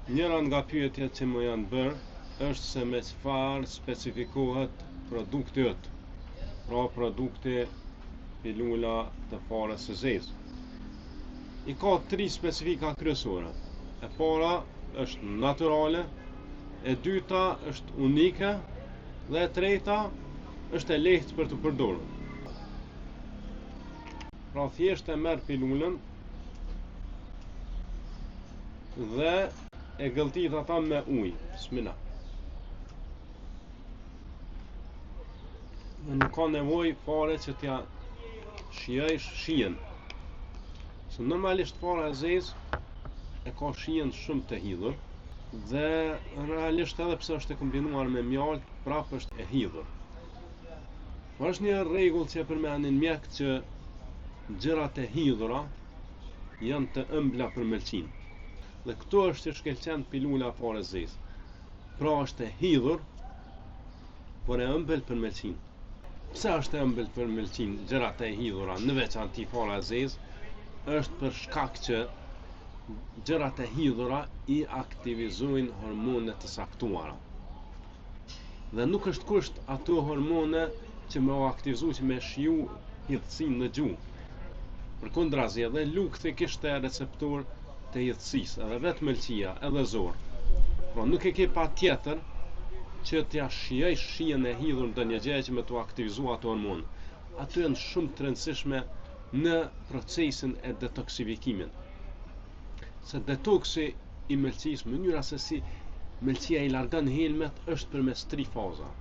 Njëra nga pyetjet që më janë bërë është se me çfarë specifikohet produkti yt. Pra produkti pilula të farës së zezë. I ka 3 specifika kryesore. E para është natyrale, e dyta është unike dhe e treta është e lehtë për të përdorur. Pra thjesht e merr pilulën dhe e gëlltit ata me ujë. Bismillah. Nuk ka nevojë fare që t'ja shijojsh shijen. Se normalisht fara e zezë e ka shijen shumë të hidhur dhe realisht edhe pse është e kombinuar me mjaltë, prapë është e hidhur. Është një rregull që përmendin mjekët që gjërat e hidhura janë të ëmbla për mëlçin. Dhe këto është që shkelqen pilula fare zezë. Pra është e hidhur, por e ëmbël për mëlçin. Pse është e ëmbël për mëlçin gjërat e hidhura, në veçanti fara e zezë, është për shkak që gjërat e hidhura i aktivizojnë hormonet të saktuara. Dhe nuk është kusht ato hormone që më aktivizu që me shiju hidhësin në gjuhë. Përkundrazi, edhe lukthi kishte receptor të hidhësisë, edhe vetë mëlçia, edhe zorë. Pra nuk e ke pa tjetër që t'ja shijoj shijen e hidhur ndonjë gjë që me t'u aktivizu ato hormone. Ato janë shumë të rëndësishme në procesin e detoksifikimit. Se detoksi i mëlçisë, mënyra se si mëlçia i largon helmet është përmes 3 faza.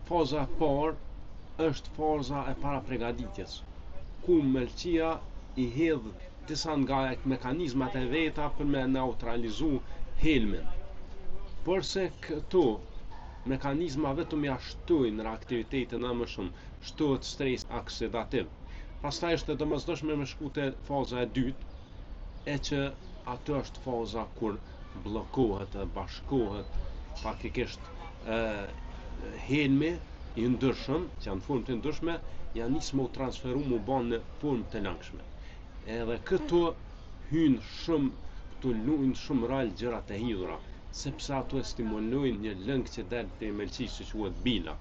Faza e parë është faza e parapregaditjes, ku mëlçia i hedh disa nga mekanizmat e veta për me neutralizu helmin. Por se këto mekanizma vetëm ja shtojnë reaktivitetin më shumë, shtohet stres oksidativ. Pastaj është e domosdoshme me shku te faza e dytë, e që ato është faza kur bllokohet e bashkohet faktikisht helmi i ndryshëm, që janë formë të ndryshme, janë nisë më transferu më banë në formë të langshme. Edhe këto hynë shumë, këto luajnë shumë rol gjërat e hidhura, sepse ato e stimulojnë një lëng që del prej mëlçisë që quhet bila.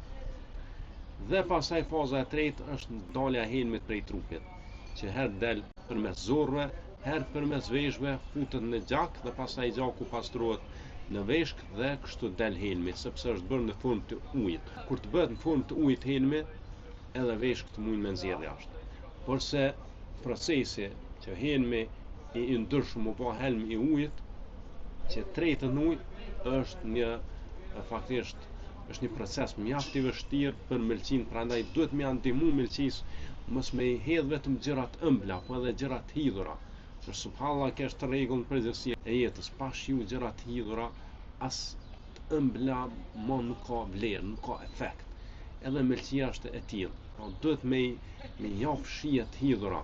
Dhe pastaj faza e tretë është dalja e helmit prej trupit, që herë del përmes zorrëve, herë përmes veshëve, futet në gjak dhe pastaj gjaku pastrohet në veshk dhe kështu del helmi, sepse është bërë në formë të ujit. Kur të bëhet në formë të ujit helmi, edhe veshk të mujnë me nxjerr jashtë. Por se procesi që helmi i ndryshëm u bë helm i ujit, që tretën ujë është një faktikisht është një proces mjaft i vështirë për mëlçin, prandaj duhet me ndihmu mëlçisë mos me i hedh vetëm gjërat ëmbla, po edhe gjërat hidhura. Për subhanallahu kjo është rregull në përgjithësi e jetës, pa shiu gjërat hidhura, as të ëmbla më nuk ka vlerë, nuk ka efekt. Edhe mëlçia është e tillë. Po duhet me jap shije të hidhura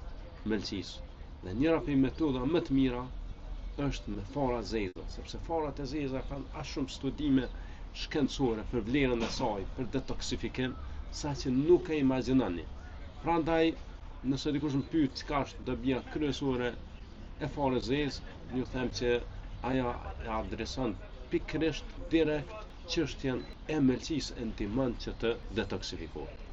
mëlçisë. Dhe njëra prej metoda më të mira është me fara zezë, sepse farat e zeza kanë aq shumë studime shkencore për vlerën e saj, për detoksifikim, sa që nuk e imagjinoni. Prandaj, nëse dikush më pyet çka është dobia kryesore e farës zezë, ju them që ajo e adreson pikërisht direkt çështjen e mëlçisë, e ndihmon që të detoksifikohet.